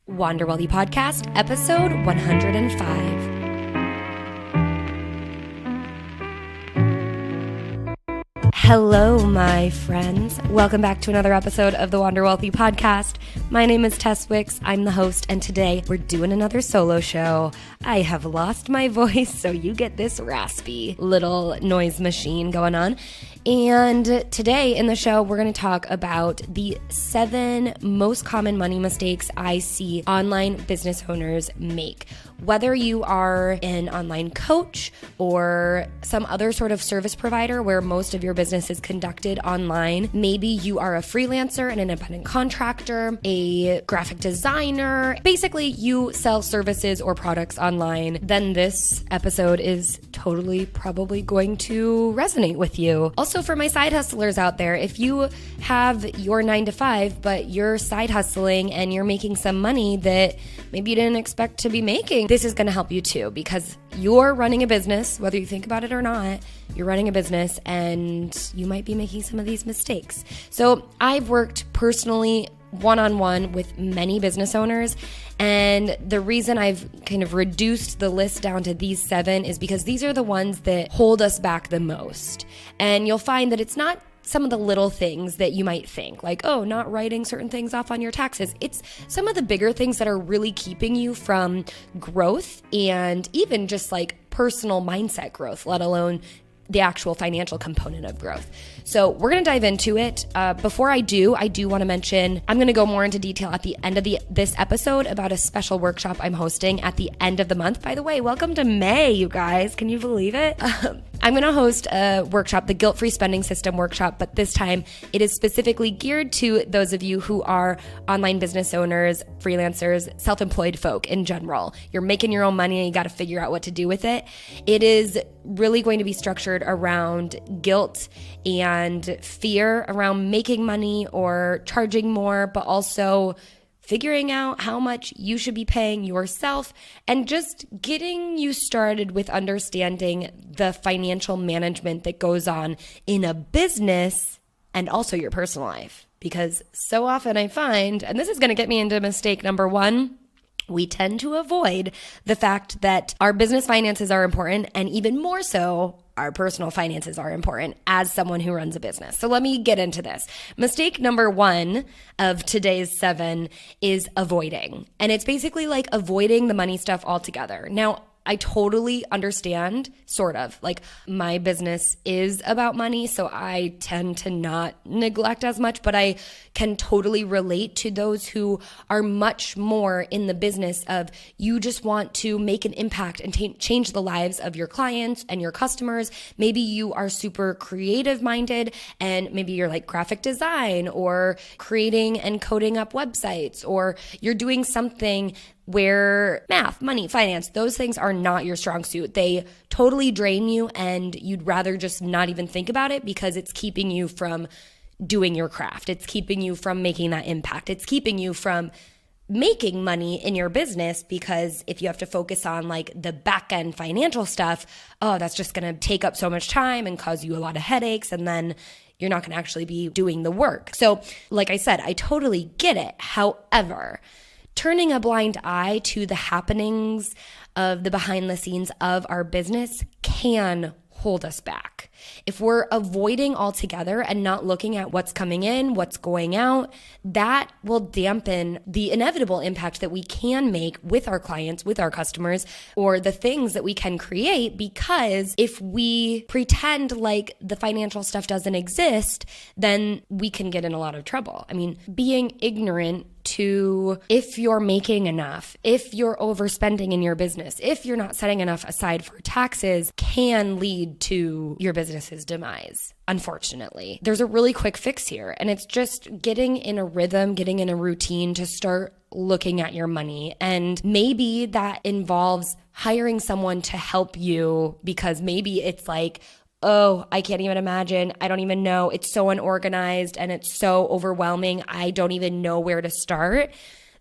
Wander Wealthy Podcast, episode 105. Hello, my friends. Welcome back to another episode of the Wander Wealthy Podcast. My name is Tess Wicks. I'm the host, and today we're doing another solo show. I have lost my voice, so you get this raspy little noise machine going on. And today in the show, we're going to talk about the 7 most common money mistakes I see online business owners make. Whether you are an online coach or some other sort of service provider where most of your business is conducted online, maybe you are a freelancer, an independent contractor, a graphic designer, basically you sell services or products online, then this episode is totally probably going to resonate with you. Also, for my side hustlers out there, if you have your 9 to 5, but you're side hustling and you're making some money that maybe you didn't expect to be making, this is going to help you too, because you're running a business, whether you think about it or not, you're running a business and you might be making some of these mistakes. So I've worked personally one-on-one with many business owners, and the reason I've kind of reduced the list down to these 7 is because these are the ones that hold us back the most. And you'll find that it's not some of the little things that you might think, like, oh, not writing certain things off on your taxes. It's some of the bigger things that are really keeping you from growth and even just like personal mindset growth, let alone the actual financial component of growth. So we're going to dive into it. Before I do want to mention, I'm going to go more into detail at the end of this episode about a special workshop I'm hosting at the end of the month. By the way, welcome to May, you guys. Can you believe it? I'm going to host a workshop, the Guilt-Free Spending System workshop, but this time it is specifically geared to those of you who are online business owners, freelancers, self-employed folk in general. You're making your own money and you got to figure out what to do with it. It is really going to be structured around guilt and fear around making money or charging more, but also figuring out how much you should be paying yourself and just getting you started with understanding the financial management that goes on in a business and also your personal life. Because so often I find, and this is going to get me into mistake number 1, we tend to avoid the fact that our business finances are important, and even more so, our personal finances are important as someone who runs a business. So let me get into this. Mistake number 1 of today's 7 is avoiding. And it's basically like avoiding the money stuff altogether. Now, I totally understand, sort of. Like, my business is about money, so I tend to not neglect as much, but I can totally relate to those who are much more in the business of you just want to make an impact and change the lives of your clients and your customers. Maybe you are super creative minded and maybe you're like graphic design or creating and coding up websites, or you're doing something where math, money, finance, those things are not your strong suit. They totally drain you and you'd rather just not even think about it because it's keeping you from doing your craft. It's keeping you from making that impact. It's keeping you from making money in your business, because if you have to focus on like the back end financial stuff, oh, that's just going to take up so much time and cause you a lot of headaches, and then you're not going to actually be doing the work. So like I said, I totally get it. However, turning a blind eye to the happenings of the behind the scenes of our business can hold us back. If we're avoiding altogether and not looking at what's coming in, what's going out, that will dampen the inevitable impact that we can make with our clients, with our customers, or the things that we can create. Because if we pretend like the financial stuff doesn't exist, then we can get in a lot of trouble. I mean, being ignorant to if you're making enough, if you're overspending in your business, if you're not setting enough aside for taxes, can lead to your business's demise. Unfortunately, there's a really quick fix here, and it's just getting in a rhythm, getting in a routine to start looking at your money. And maybe that involves hiring someone to help you, because maybe it's like, oh, I can't even imagine. I don't even know. It's so unorganized and it's so overwhelming. I don't even know where to start.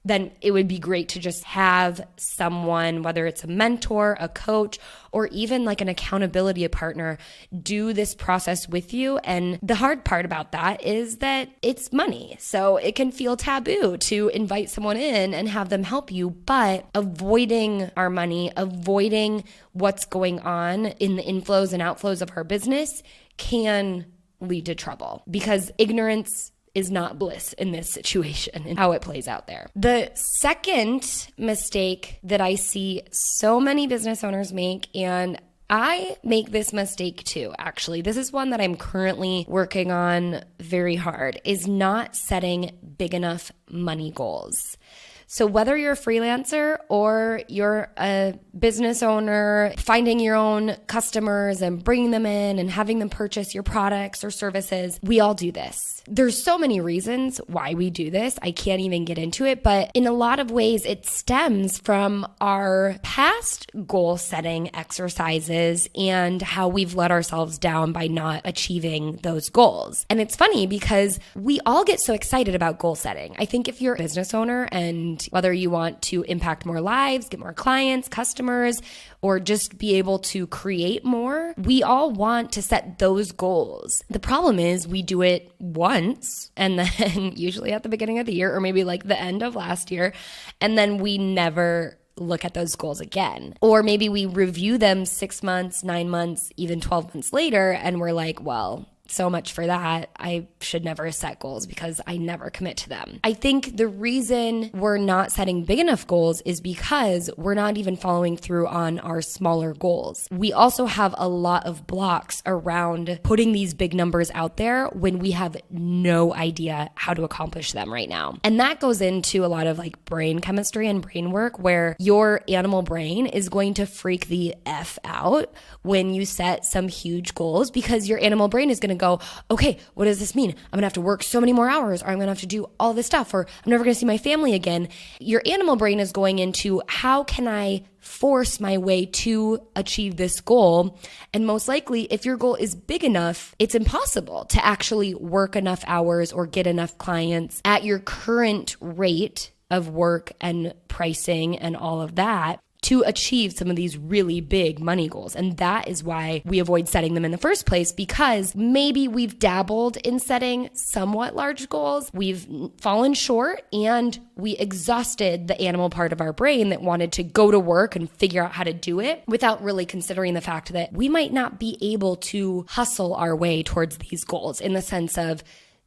then it would be great to just have someone, whether it's a mentor, a coach, or even like an accountability partner, do this process with you. And the hard part about that is that it's money. So it can feel taboo to invite someone in and have them help you, but avoiding our money, avoiding what's going on in the inflows and outflows of our business can lead to trouble, because ignorance is not bliss in this situation and how it plays out there. The second mistake that I see so many business owners make, and I make this mistake too, actually, this is one that I'm currently working on very hard, is not setting big enough money goals. So whether you're a freelancer or you're a business owner, finding your own customers and bringing them in and having them purchase your products or services, we all do this. There's so many reasons why we do this. I can't even get into it, but in a lot of ways, it stems from our past goal setting exercises and how we've let ourselves down by not achieving those goals. And it's funny because we all get so excited about goal setting. I think if you're a business owner and whether you want to impact more lives, get more clients, customers, or just be able to create more, we all want to set those goals. The problem is we do it once, and then usually at the beginning of the year, or maybe like the end of last year, and then we never look at those goals again. Or maybe we review them 6 months, 9 months, even 12 months later, and we're like, well, so much for that. I should never set goals because I never commit to them. I think the reason we're not setting big enough goals is because we're not even following through on our smaller goals. We also have a lot of blocks around putting these big numbers out there when we have no idea how to accomplish them right now. And that goes into a lot of like brain chemistry and brain work, where your animal brain is going to freak the F out when you set some huge goals, because your animal brain is going to go, okay, what does this mean? I'm going to have to work so many more hours, or I'm going to have to do all this stuff, or I'm never going to see my family again. Your animal brain is going into, how can I force my way to achieve this goal? And most likely, if your goal is big enough, it's impossible to actually work enough hours or get enough clients at your current rate of work and pricing and all of that to achieve some of these really big money goals. And that is why we avoid setting them in the first place, because maybe we've dabbled in setting somewhat large goals, we've fallen short, and we exhausted the animal part of our brain that wanted to go to work and figure out how to do it without really considering the fact that we might not be able to hustle our way towards these goals, in the sense of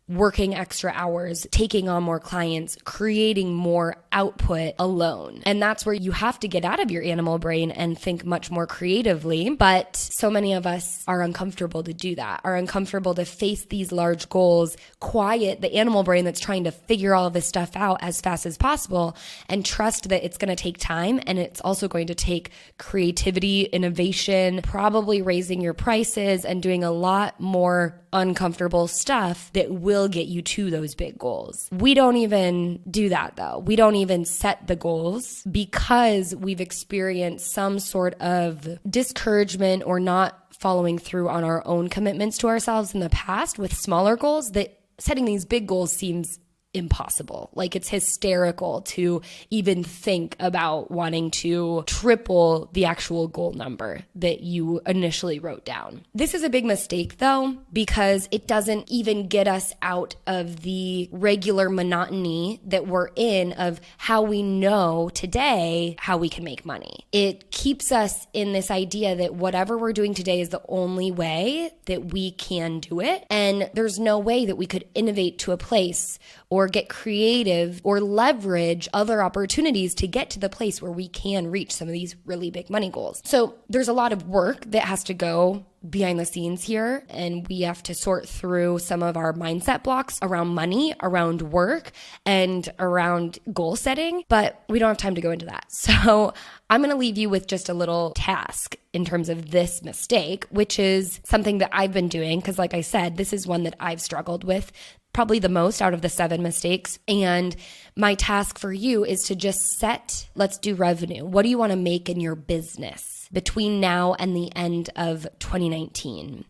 working extra hours, taking on more clients, creating more output alone. And that's where you have to get out of your animal brain and think much more creatively. But so many of us are uncomfortable to do that, are uncomfortable to face these large goals, quiet the animal brain that's trying to figure all of this stuff out as fast as possible, and trust that it's going to take time, and it's also going to take creativity, innovation, probably raising your prices and doing a lot more uncomfortable stuff that will get you to those big goals. We don't even do that though. We don't even set the goals because we've experienced some sort of discouragement or not following through on our own commitments to ourselves in the past with smaller goals, that setting these big goals seems impossible. Like, it's hysterical to even think about wanting to triple the actual goal number that you initially wrote down. This is a big mistake though, because it doesn't even get us out of the regular monotony that we're in of how we know today how we can make money. It keeps us in this idea that whatever we're doing today is the only way that we can do it. And there's no way that we could innovate to a place or get creative or leverage other opportunities to get to the place where we can reach some of these really big money goals. So there's a lot of work that has to go behind the scenes here, and we have to sort through some of our mindset blocks around money, around work, and around goal setting, but we don't have time to go into that. So I'm going to leave you with just a little task in terms of this mistake, which is something that I've been doing, because like I said, this is one that I've struggled with probably the most out of the 7 mistakes. And my task for you is to just set, let's do revenue. What do you want to make in your business between now and the end of 2019?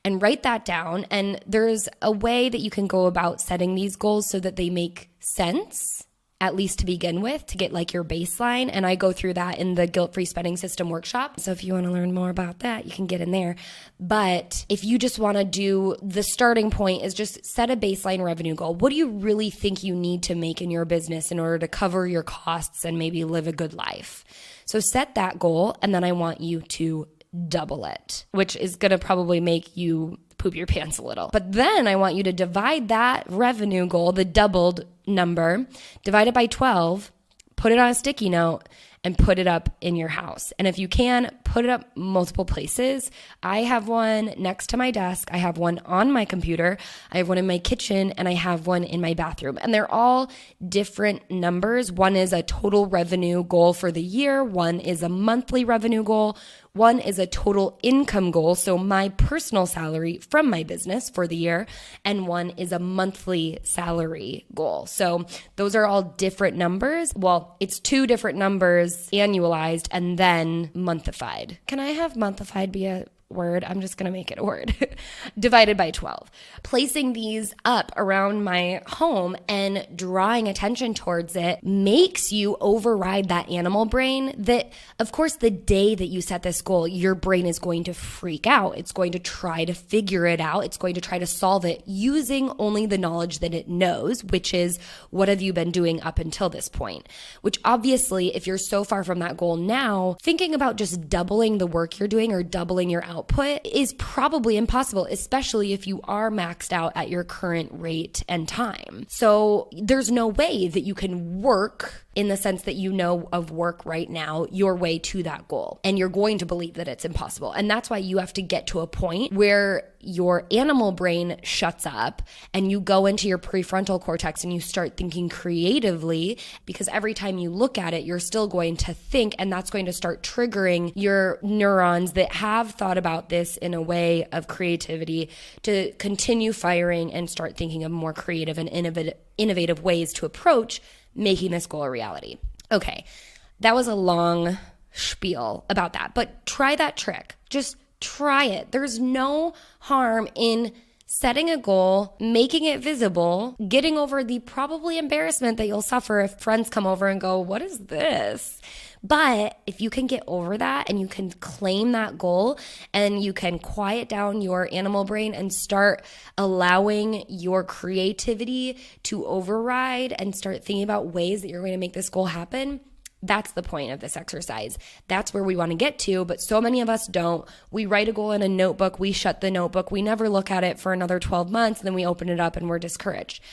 And write that down. And there's a way that you can go about setting these goals so that they make sense at least to begin with, to get like your baseline. And I go through that in the Guilt-Free Spending System workshop. So if you want to learn more about that, you can get in there. But if you just want to do, the starting point is just set a baseline revenue goal. What do you really think you need to make in your business in order to cover your costs and maybe live a good life? So set that goal, and then I want you to double it, which is going to probably make you poop your pants a little. But then I want you to divide that revenue goal, the doubled number, divide it by 12, put it on a sticky note, and put it up in your house. And if you can, put it up multiple places. I have one next to my desk. I have one on my computer. I have one in my kitchen, and I have one in my bathroom. And they're all different numbers. One is a total revenue goal for the year. One is a monthly revenue goal. One is a total income goal, so my personal salary from my business for the year, and one is a monthly salary goal. So those are all different numbers. Well, it's two different numbers annualized and then monthified. Can I have monthified be a word? I'm just going to make it a word. Divided by 12. Placing these up around my home and drawing attention towards it makes you override that animal brain that, of course, the day that you set this goal, your brain is going to freak out. It's going to try to figure it out. It's going to try to solve it using only the knowledge that it knows, which is, what have you been doing up until this point? Which obviously, if you're so far from that goal now, thinking about just doubling the work you're doing or doubling your output is probably impossible, especially if you are maxed out at your current rate and time. So there's no way that you can work in the sense that you know of work right now, your way to that goal. And you're going to believe that it's impossible. And that's why you have to get to a point where your animal brain shuts up and you go into your prefrontal cortex and you start thinking creatively, because every time you look at it, you're still going to think, and that's going to start triggering your neurons that have thought about this in a way of creativity to continue firing and start thinking of more creative and innovative ways to approach making this goal a reality. Okay, that was a long spiel about that, but try that trick. Just try it. There's no harm in setting a goal, making it visible, getting over the probably embarrassment that you'll suffer if friends come over and go, "What is this?" But if you can get over that and you can claim that goal and you can quiet down your animal brain and start allowing your creativity to override and start thinking about ways that you're going to make this goal happen, that's the point of this exercise. That's where we want to get to, but so many of us don't. We write a goal in a notebook, we shut the notebook, we never look at it for another 12 months, and then we open it up and we're discouraged.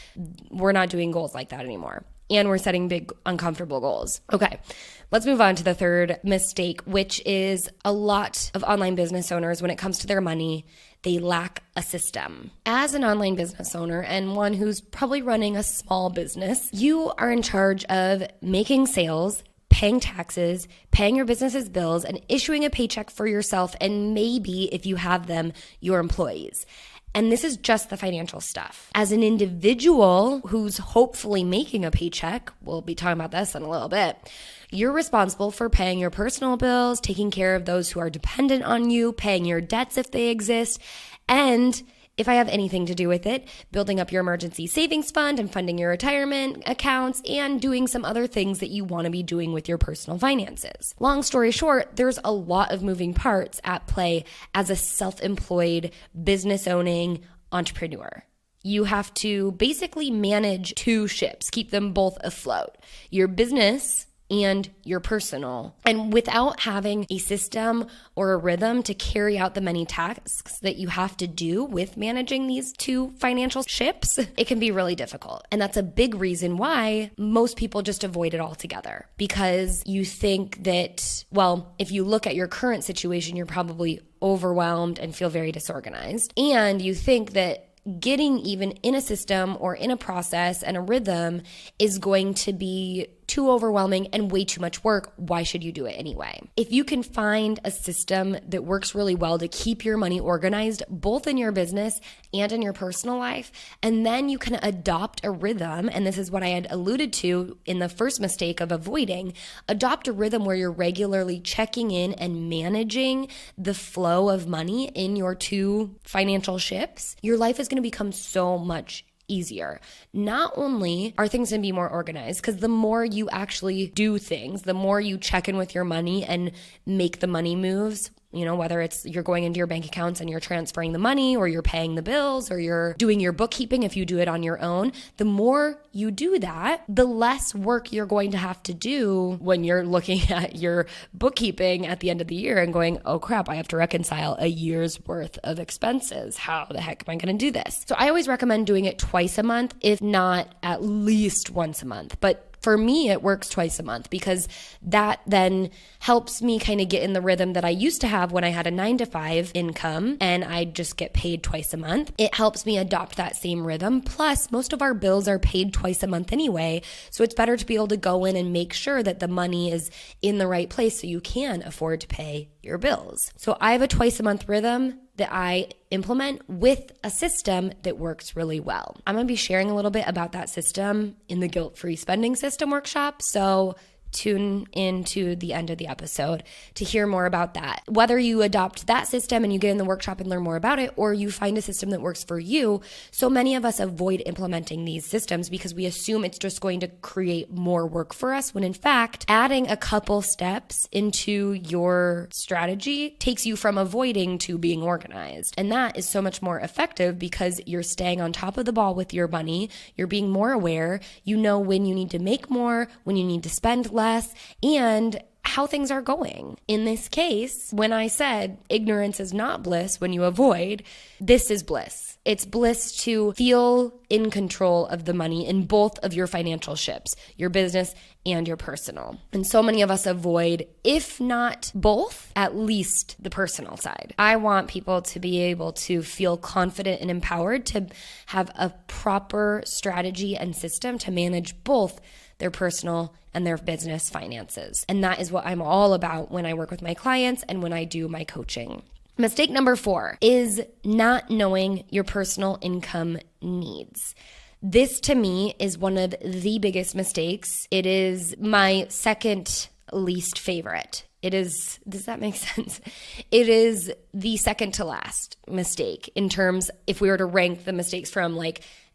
We're not doing goals like that anymore. And we're setting big, uncomfortable goals. Okay, let's move on to the third mistake, which is a lot of online business owners, when it comes to their money, they lack a system. As an online business owner and one who's probably running a small business, you are in charge of making sales, paying taxes, paying your business's bills, and issuing a paycheck for yourself and maybe, if you have them, your employees. And this is just the financial stuff. As an individual who's hopefully making a paycheck, we'll be talking about this in a little bit, you're responsible for paying your personal bills, taking care of those who are dependent on you, paying your debts if they exist, and if I have anything to do with it, building up your emergency savings fund and funding your retirement accounts and doing some other things that you want to be doing with your personal finances. Long story short, there's a lot of moving parts at play as a self-employed, business-owning entrepreneur. You have to basically manage two ships, keep them both afloat. Your business and your personal. And without having a system or a rhythm to carry out the many tasks that you have to do with managing these two financial ships, it can be really difficult. And that's a big reason why most people just avoid it altogether, because you think that, well, if you look at your current situation, you're probably overwhelmed and feel very disorganized. And you think that getting even in a system or in a process and a rhythm is going to be too overwhelming and way too much work. Why should you do it anyway? If you can find a system that works really well to keep your money organized, both in your business and in your personal life, and then you can adopt a rhythm, and this is what I had alluded to in the first mistake of avoiding, adopt a rhythm where you're regularly checking in and managing the flow of money in your two financial ships, your life is going to become so much easier. Not only are things going to be more organized, because the more you actually do things, the more you check in with your money and make the money moves, whether it's you're going into your bank accounts and you're transferring the money, or you're paying the bills, or you're doing your bookkeeping if you do it on your own, the more you do that, the less work you're going to have to do when you're looking at your bookkeeping at the end of the year and going, oh crap, I have to reconcile a year's worth of expenses. How the heck am I going to do this? So I always recommend doing it twice a month, if not at least once a month. But for me, it works twice a month, because that then helps me kind of get in the rhythm that I used to have when I had a 9-to-5 income and I just get paid twice a month. It helps me adopt that same rhythm. Plus, most of our bills are paid twice a month anyway. So it's better to be able to go in and make sure that the money is in the right place so you can afford to pay your bills. So I have a twice a month rhythm that I implement with a system that works really well. I'm going to be sharing a little bit about that system in the Guilt-Free Spending System workshop. So tune in to the end of the episode to hear more about that. Whether you adopt that system and you get in the workshop and learn more about it, or you find a system that works for you. So many of us avoid implementing these systems because we assume it's just going to create more work for us, when in fact, adding a couple steps into your strategy takes you from avoiding to being organized. And that is so much more effective because you're staying on top of the ball with your money. You're being more aware. You know when you need to make more, when you need to spend less, and how things are going. In this case, when I said ignorance is not bliss when you avoid, this is bliss. It's bliss to feel in control of the money in both of your financial ships, your business and your personal. And so many of us avoid, if not both, at least the personal side. I want people to be able to feel confident and empowered to have a proper strategy and system to manage both their personal and their business finances. And that is what I'm all about when I work with my clients and when I do my coaching. Mistake number 4 is not knowing your personal income needs. This to me is one of the biggest mistakes. It is my second least favorite. Does that make sense? It is the second to last mistake in terms, if we were to rank the mistakes from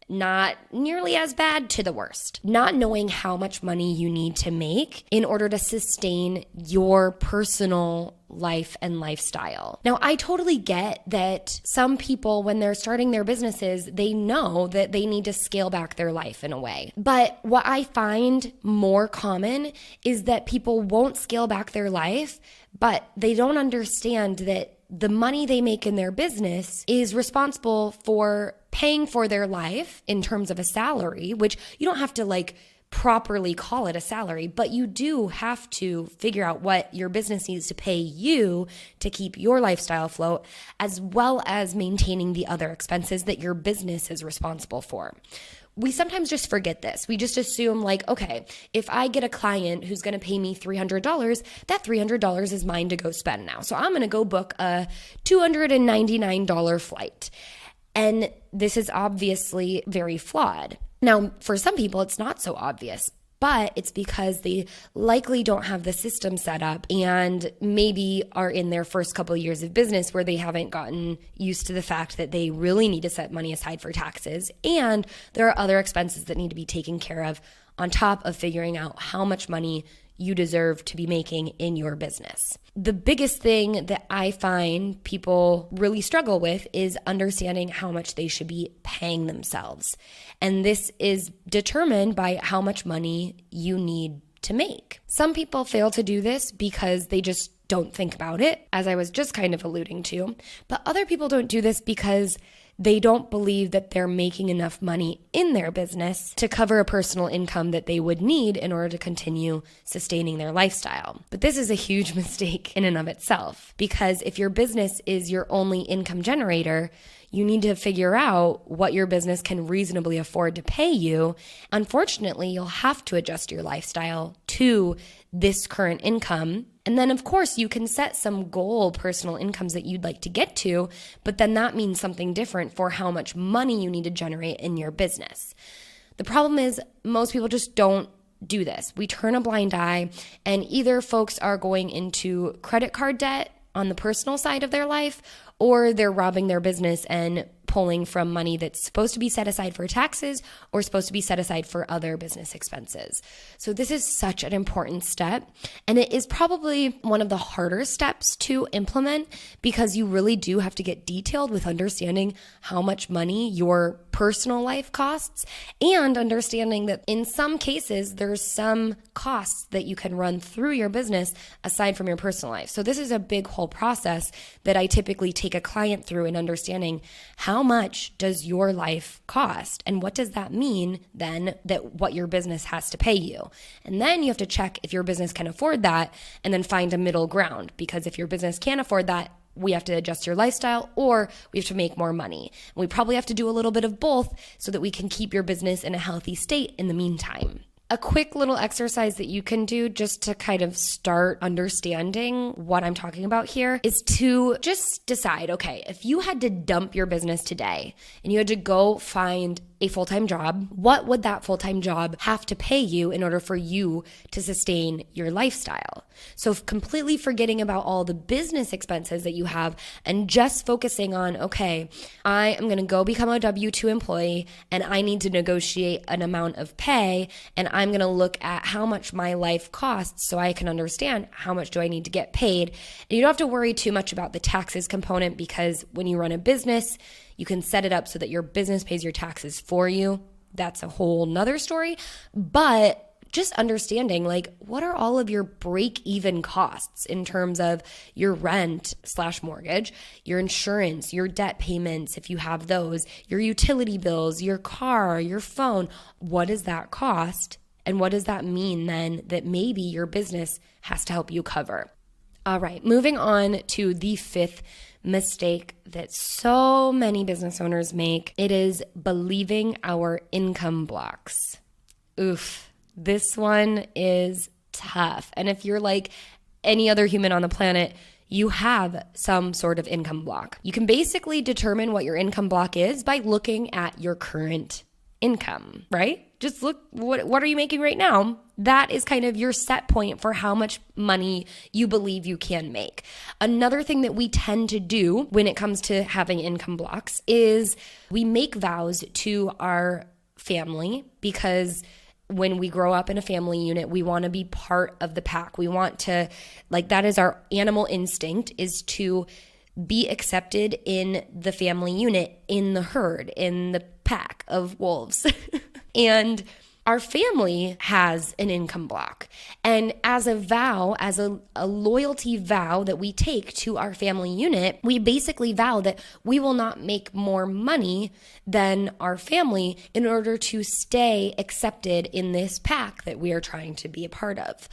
not nearly as bad to the worst. Not knowing how much money you need to make in order to sustain your personal life and lifestyle. Now, I totally get that some people, when they're starting their businesses, they know that they need to scale back their life in a way. But what I find more common is that people won't scale back their life, but they don't understand that the money they make in their business is responsible for paying for their life in terms of a salary, which you don't have to properly call it a salary, but you do have to figure out what your business needs to pay you to keep your lifestyle afloat, as well as maintaining the other expenses that your business is responsible for. We sometimes just forget this. We just assume okay, if I get a client who's going to pay me $300, that $300 is mine to go spend now. So I'm going to go book a $299 flight. And this is obviously very flawed. Now, for some people, it's not so obvious, but it's because they likely don't have the system set up and maybe are in their first couple of years of business where they haven't gotten used to the fact that they really need to set money aside for taxes. And there are other expenses that need to be taken care of on top of figuring out how much money you deserve to be making in your business. The biggest thing that I find people really struggle with is understanding how much they should be paying themselves. And this is determined by how much money you need to make. Some people fail to do this because they just don't think about it, as I was just kind of alluding to. But other people don't do this because they don't believe that they're making enough money in their business to cover a personal income that they would need in order to continue sustaining their lifestyle. But this is a huge mistake in and of itself, because if your business is your only income generator, you need to figure out what your business can reasonably afford to pay you. Unfortunately, you'll have to adjust your lifestyle to this current income. And then, of course, you can set some goal personal incomes that you'd like to get to, but then that means something different for how much money you need to generate in your business. The problem is most people just don't do this. We turn a blind eye, and either folks are going into credit card debt on the personal side of their life, or they're robbing their business and pulling from money that's supposed to be set aside for taxes or supposed to be set aside for other business expenses. So this is such an important step, and it is probably one of the harder steps to implement because you really do have to get detailed with understanding how much money your personal life costs and understanding that in some cases there's some costs that you can run through your business aside from your personal life. So this is a big whole process that I typically take a client through in understanding how much does your life cost and what does that mean then that what your business has to pay you. And then you have to check if your business can afford that and then find a middle ground, because if your business can't afford that, we have to adjust your lifestyle or we have to make more money. And we probably have to do a little bit of both so that we can keep your business in a healthy state in the meantime. A quick little exercise that you can do just to kind of start understanding what I'm talking about here is to just decide, okay, if you had to dump your business today and you had to go find a full-time job, what would that full-time job have to pay you in order for you to sustain your lifestyle? So completely forgetting about all the business expenses that you have and just focusing on, okay, I am going to go become a W-2 employee and I need to negotiate an amount of pay, and I'm going to look at how much my life costs so I can understand how much do I need to get paid. And you don't have to worry too much about the taxes component, because when you run a business, you can set it up so that your business pays your taxes for you. That's a whole nother story. But just understanding, like, what are all of your break-even costs in terms of your rent/mortgage, your insurance, your debt payments, if you have those, your utility bills, your car, your phone. What does that cost? And what does that mean then that maybe your business has to help you cover? All right, moving on to the fifth mistake that so many business owners make. It is believing our income blocks. Oof, this one is tough. And if you're like any other human on the planet, you have some sort of income block. You can basically determine what your income block is by looking at your current income, right? Just look, what are you making right now? That is kind of your set point for how much money you believe you can make. Another thing that we tend to do when it comes to having income blocks is we make vows to our family, because when we grow up in a family unit, we want to be part of the pack. We want to, like, that is our animal instinct, is to be accepted in the family unit, in the herd, in the pack of wolves. And our family has an income block. And as a vow, as a loyalty vow that we take to our family unit, we basically vow that we will not make more money than our family in order to stay accepted in this pack that we are trying to be a part of.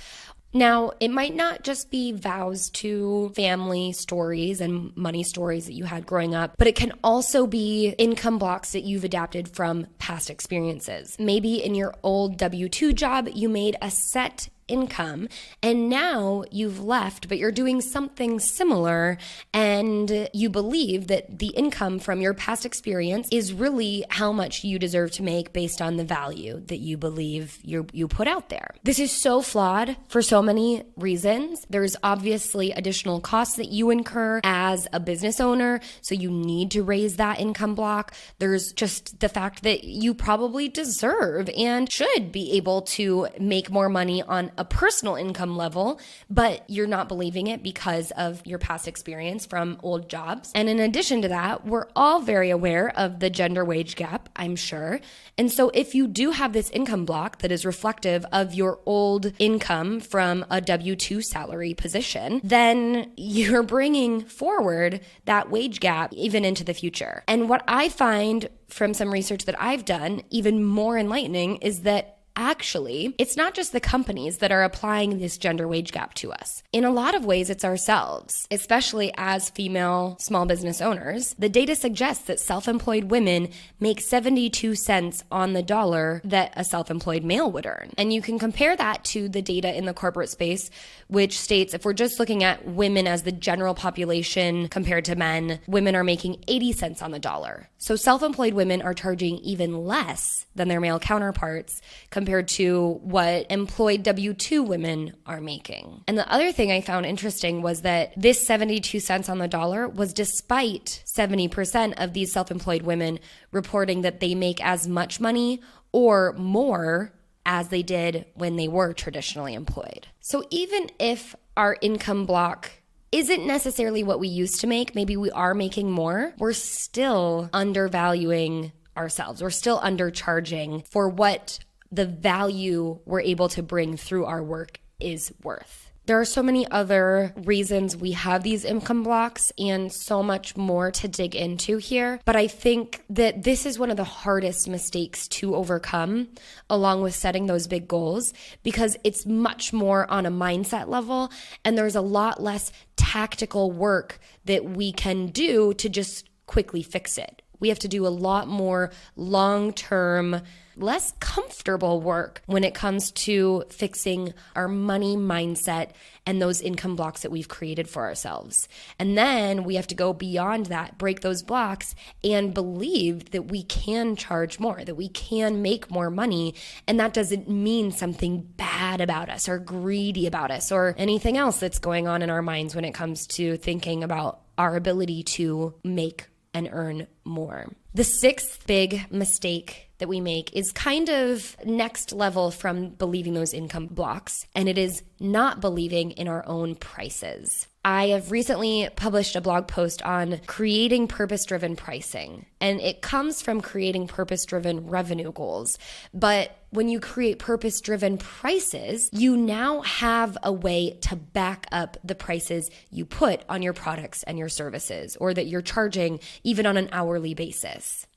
Now, it might not just be vows to family stories and money stories that you had growing up, but it can also be income blocks that you've adapted from past experiences. Maybe in your old W-2 job, you made a set income and now you've left, but you're doing something similar, and you believe that the income from your past experience is really how much you deserve to make based on the value that you believe you put out there. This is so flawed for so many reasons. There's obviously additional costs that you incur as a business owner, so you need to raise that income block. There's just the fact that you probably deserve and should be able to make more money on a personal income level, but you're not believing it because of your past experience from old jobs. And in addition to that, we're all very aware of the gender wage gap, I'm sure. And so if you do have this income block that is reflective of your old income from a W-2 salary position, then you're bringing forward that wage gap even into the future. And what I find from some research that I've done, even more enlightening, is that actually, it's not just the companies that are applying this gender wage gap to us. In a lot of ways, it's ourselves, especially as female small business owners. The data suggests that self-employed women make 72 cents on the dollar that a self-employed male would earn. And you can compare that to the data in the corporate space, which states if we're just looking at women as the general population compared to men, women are making 80 cents on the dollar. So self-employed women are charging even less than their male counterparts compared compared to what employed W-2 women are making. And the other thing I found interesting was that this 72 cents on the dollar was despite 70% of these self-employed women reporting that they make as much money or more as they did when they were traditionally employed. So even if our income block isn't necessarily what we used to make, maybe we are making more, we're still undervaluing ourselves. We're still undercharging for what the value we're able to bring through our work is worth. There are so many other reasons we have these income blocks and so much more to dig into here. But I think that this is one of the hardest mistakes to overcome, along with setting those big goals, because it's much more on a mindset level and there's a lot less tactical work that we can do to just quickly fix it. We have to do a lot more long-term, less comfortable work when it comes to fixing our money mindset and those income blocks that we've created for ourselves. And then we have to go beyond that, break those blocks, and believe that we can charge more, that we can make more money. And that doesn't mean something bad about us or greedy about us or anything else that's going on in our minds when it comes to thinking about our ability to make and earn more. The sixth big mistake that we make is kind of next level from believing those income blocks, and it is not believing in our own prices. I have recently published a blog post on creating purpose-driven pricing, and it comes from creating purpose-driven revenue goals. But when you create purpose-driven prices, you now have a way to back up the prices you put on your products and your services, or that you're charging even on an hourly basis.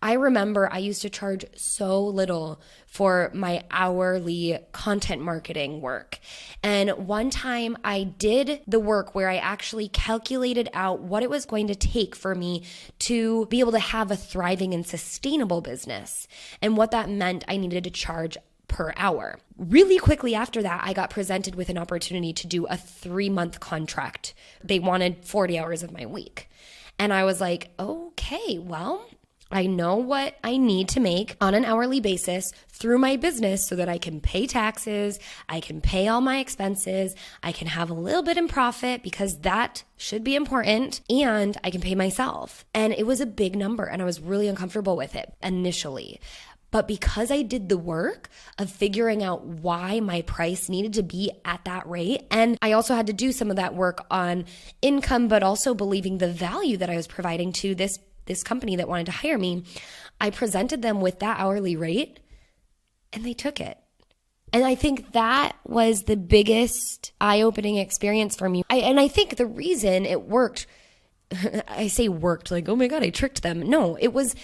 I remember I used to charge so little for my hourly content marketing work. And one time I did the work where I actually calculated out what it was going to take for me to be able to have a thriving and sustainable business. And what that meant I needed to charge per hour. Really quickly after that, I got presented with an opportunity to do a 3-month contract. They wanted 40 hours of my week. And I was like, okay, well, I know what I need to make on an hourly basis through my business so that I can pay taxes, I can pay all my expenses, I can have a little bit in profit because that should be important, and I can pay myself. And it was a big number and I was really uncomfortable with it initially. But because I did the work of figuring out why my price needed to be at that rate, and I also had to do some of that work on income, but also believing the value that I was providing to this company that wanted to hire me, I presented them with that hourly rate and they took it. And I think that was the biggest eye-opening experience for me. I think the reason it worked, I say worked like, oh my God, I tricked them. No, it was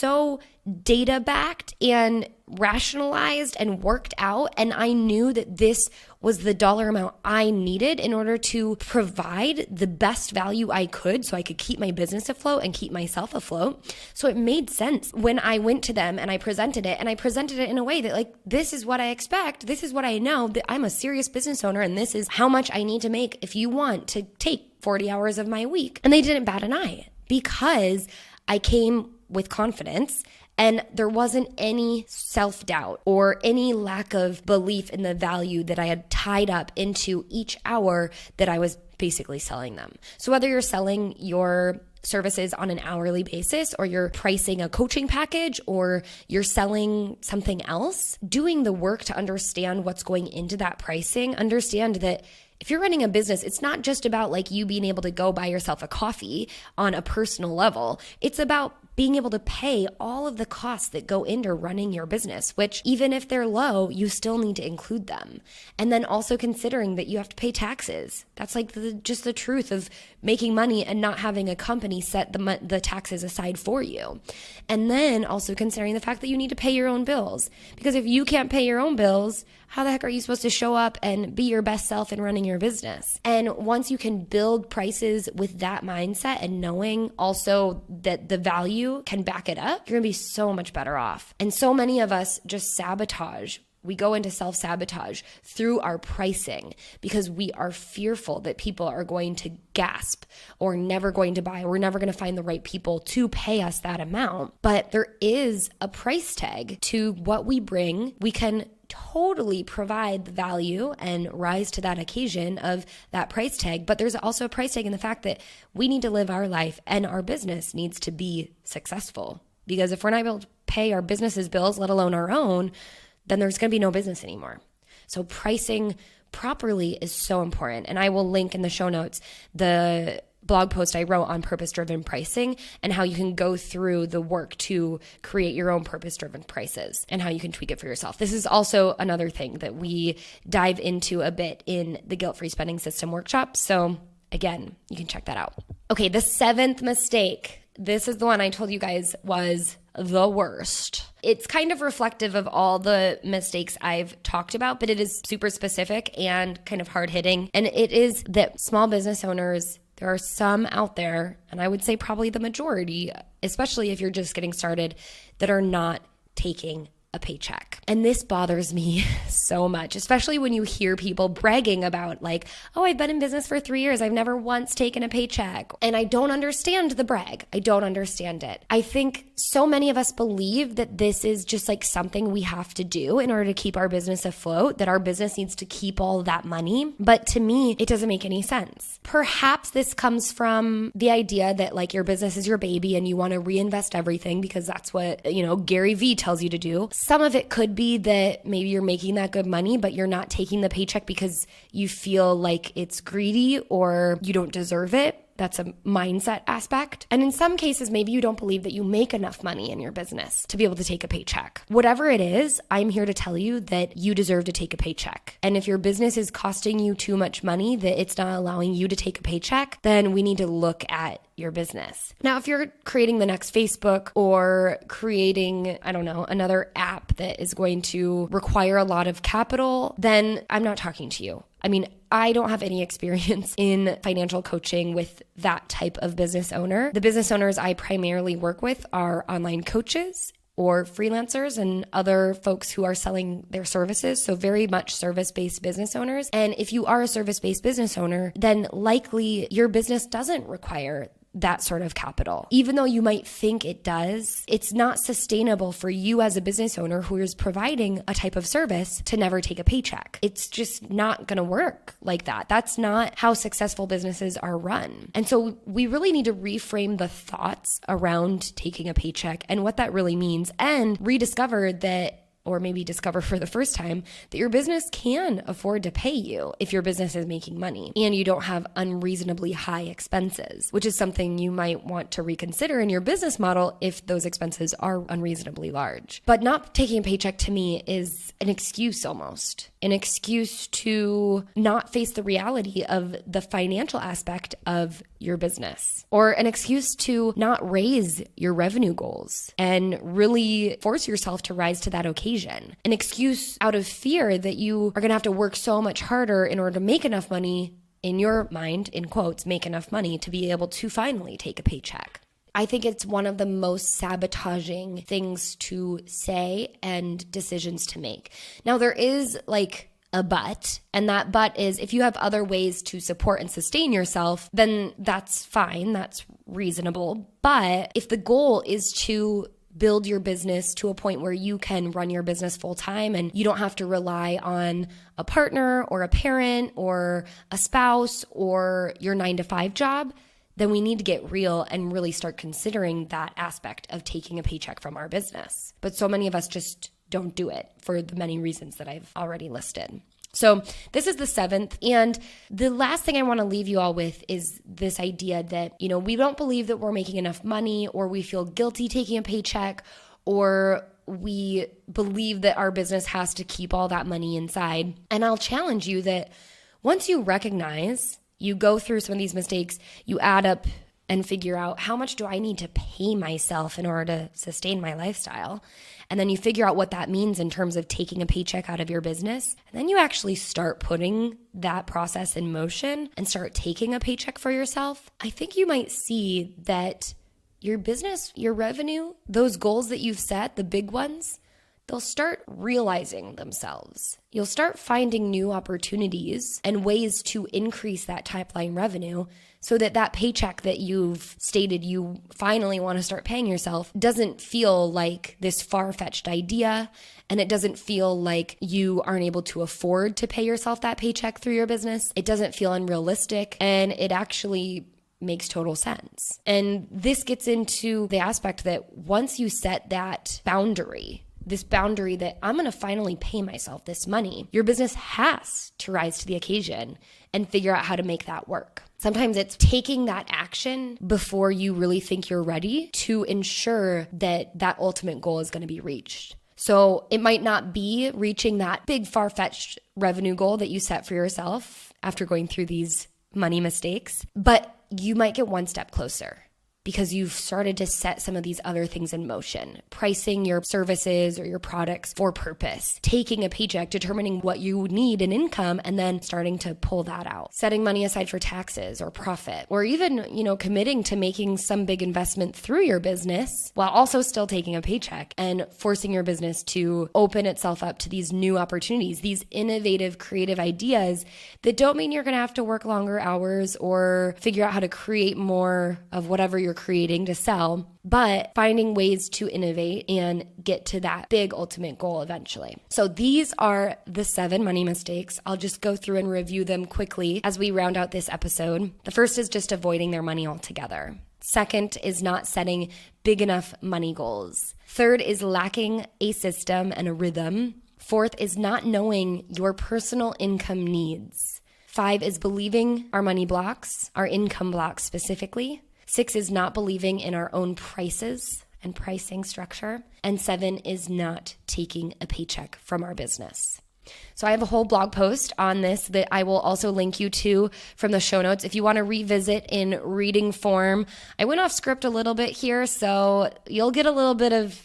so data-backed and rationalized and worked out. And I knew that this was the dollar amount I needed in order to provide the best value I could so I could keep my business afloat and keep myself afloat. So it made sense when I went to them and I presented it in a way that like, this is what I expect. This is what I know, that I'm a serious business owner and this is how much I need to make if you want to take 40 hours of my week. And they didn't bat an eye because I came with confidence. And there wasn't any self-doubt or any lack of belief in the value that I had tied up into each hour that I was basically selling them. So whether you're selling your services on an hourly basis or you're pricing a coaching package or you're selling something else, doing the work to understand what's going into that pricing, understand that if you're running a business, it's not just about like you being able to go buy yourself a coffee on a personal level. It's about being able to pay all of the costs that go into running your business, which even if they're low, you still need to include them. And then also considering that you have to pay taxes. That's like just the truth of making money and not having a company set the taxes aside for you. And then also considering the fact that you need to pay your own bills. Because if you can't pay your own bills, how the heck are you supposed to show up and be your best self in running your business? And once you can build prices with that mindset and knowing also that the value can back it up, you're gonna be so much better off. And so many of us just sabotage We go into self-sabotage through our pricing because we are fearful that people are going to gasp or never going to buy. We're never going to find the right people to pay us that amount. But there is a price tag to what we bring. We can totally provide the value and rise to that occasion of that price tag. But there's also a price tag in the fact that we need to live our life and our business needs to be successful. Because if we're not able to pay our business's bills, let alone our own, then there's going to be no business anymore. So pricing properly is so important. And I will link in the show notes the blog post I wrote on purpose-driven pricing and how you can go through the work to create your own purpose-driven prices and how you can tweak it for yourself. This is also another thing that we dive into a bit in the Guilt-Free Spending System workshop. So again, you can check that out. Okay, the 7th mistake. This is the one I told you guys was the worst. It's kind of reflective of all the mistakes I've talked about, but it is super specific and kind of hard hitting. And it is that small business owners, there are some out there, and I would say probably the majority, especially if you're just getting started, that are not taking a paycheck. And this bothers me so much, especially when you hear people bragging about like, oh, I've been in business for 3 years. I've never once taken a paycheck. And I don't understand the brag. I don't understand it. I think so many of us believe that this is just like something we have to do in order to keep our business afloat, that our business needs to keep all of that money. But to me, it doesn't make any sense. Perhaps this comes from the idea that like your business is your baby and you want to reinvest everything because that's what, Gary Vee tells you to do. Some of it could be that maybe you're making that good money, but you're not taking the paycheck because you feel like it's greedy or you don't deserve it. That's a mindset aspect. And in some cases, maybe you don't believe that you make enough money in your business to be able to take a paycheck. Whatever it is, I'm here to tell you that you deserve to take a paycheck. And if your business is costing you too much money, that it's not allowing you to take a paycheck, then we need to look at your business. Now, if you're creating the next Facebook or creating, another app that is going to require a lot of capital, then I'm not talking to you. I don't have any experience in financial coaching with that type of business owner. The business owners I primarily work with are online coaches or freelancers and other folks who are selling their services. So very much service-based business owners. And if you are a service-based business owner, then likely your business doesn't require that sort of capital. Even though you might think it does, it's not sustainable for you as a business owner who is providing a type of service to never take a paycheck. It's just not going to work like that. That's not how successful businesses are run. And so we really need to reframe the thoughts around taking a paycheck and what that really means and rediscover that, or maybe discover for the first time, that your business can afford to pay you if your business is making money and you don't have unreasonably high expenses, which is something you might want to reconsider in your business model if those expenses are unreasonably large. But not taking a paycheck to me is an excuse almost, an excuse to not face the reality of the financial aspect of your business, or an excuse to not raise your revenue goals and really force yourself to rise to that occasion. An excuse out of fear that you are going to have to work so much harder in order to make enough money, in your mind, in quotes, make enough money to be able to finally take a paycheck. I think it's one of the most sabotaging things to say and decisions to make. Now, there is like a but, and that but is if you have other ways to support and sustain yourself, then that's fine, that's reasonable. But if the goal is to build your business to a point where you can run your business full time and you don't have to rely on a partner or a parent or a spouse or your 9-to-5 job, then we need to get real and really start considering that aspect of taking a paycheck from our business. But so many of us just don't do it for the many reasons that I've already listed. So this is the 7th. And the last thing I want to leave you all with is this idea that, we don't believe that we're making enough money, or we feel guilty taking a paycheck, or we believe that our business has to keep all that money inside. And I'll challenge you that once you recognize, you go through some of these mistakes, you add up and figure out how much do I need to pay myself in order to sustain my lifestyle. And then you figure out what that means in terms of taking a paycheck out of your business. And then you actually start putting that process in motion and start taking a paycheck for yourself. I think you might see that your business, your revenue, those goals that you've set, the big ones, they'll start realizing themselves. You'll start finding new opportunities and ways to increase that top line revenue so that that paycheck that you've stated you finally want to start paying yourself doesn't feel like this far-fetched idea, and it doesn't feel like you aren't able to afford to pay yourself that paycheck through your business. It doesn't feel unrealistic, and it actually makes total sense. And this gets into the aspect that once you set that boundary, this boundary that I'm going to finally pay myself this money, your business has to rise to the occasion and figure out how to make that work. Sometimes it's taking that action before you really think you're ready to ensure that that ultimate goal is going to be reached. So it might not be reaching that big far-fetched revenue goal that you set for yourself after going through these money mistakes, but you might get one step closer because you've started to set some of these other things in motion, pricing your services or your products for purpose, taking a paycheck, determining what you need in income, and then starting to pull that out, setting money aside for taxes or profit, or even, committing to making some big investment through your business while also still taking a paycheck and forcing your business to open itself up to these new opportunities, these innovative, creative ideas that don't mean you're going to have to work longer hours or figure out how to create more of whatever you're creating to sell, but finding ways to innovate and get to that big ultimate goal eventually. So these are the 7 money mistakes. I'll just go through and review them quickly as we round out this episode. The first is just avoiding their money altogether. Second is not setting big enough money goals. Third is lacking a system and a rhythm. Fourth is not knowing your personal income needs. 5 is believing our money blocks, our income blocks specifically. 6 is not believing in our own prices and pricing structure. And 7 is not taking a paycheck from our business. So I have a whole blog post on this that I will also link you to from the show notes if you want to revisit in reading form. I went off script a little bit here, so you'll get a little bit of,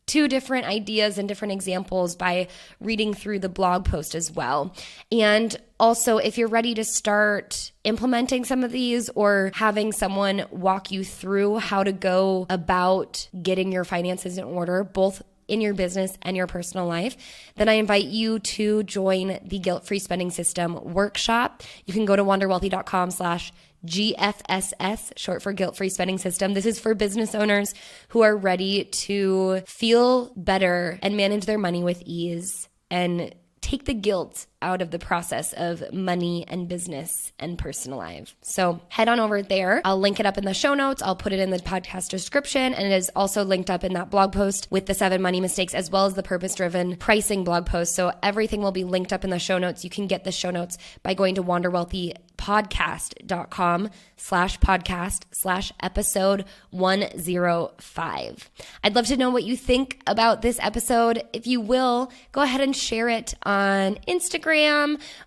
2 different ideas and different examples by reading through the blog post as well. And also, if you're ready to start implementing some of these or having someone walk you through how to go about getting your finances in order, both in your business and your personal life, then I invite you to join the Guilt-Free Spending System workshop. You can go to wanderwealthy.com/GFSS, short for Guilt-Free Spending System. This is for business owners who are ready to feel better and manage their money with ease and take the guilt out of the process of money and business and personal life. So head on over there. I'll link it up in the show notes. I'll put it in the podcast description, and it is also linked up in that blog post with the 7 money mistakes as well as the purpose-driven pricing blog post. So everything will be linked up in the show notes. You can get the show notes by going to wanderwealthypodcast.com/podcast/episode 105. I'd love to know what you think about this episode. If you will, go ahead and share it on Instagram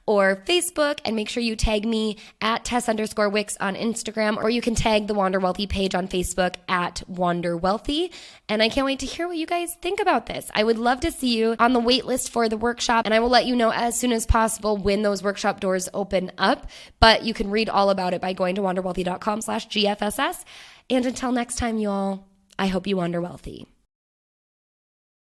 or Facebook, and make sure you tag me at Tess_Wicks on Instagram, or you can tag the Wander Wealthy page on Facebook at Wander Wealthy. And I can't wait to hear what you guys think about this. I would love to see you on the wait list for the workshop, and I will let you know as soon as possible when those workshop doors open up. But you can read all about it by going to wanderwealthy.com/GFSS. And until next time, y'all, I hope you wander wealthy.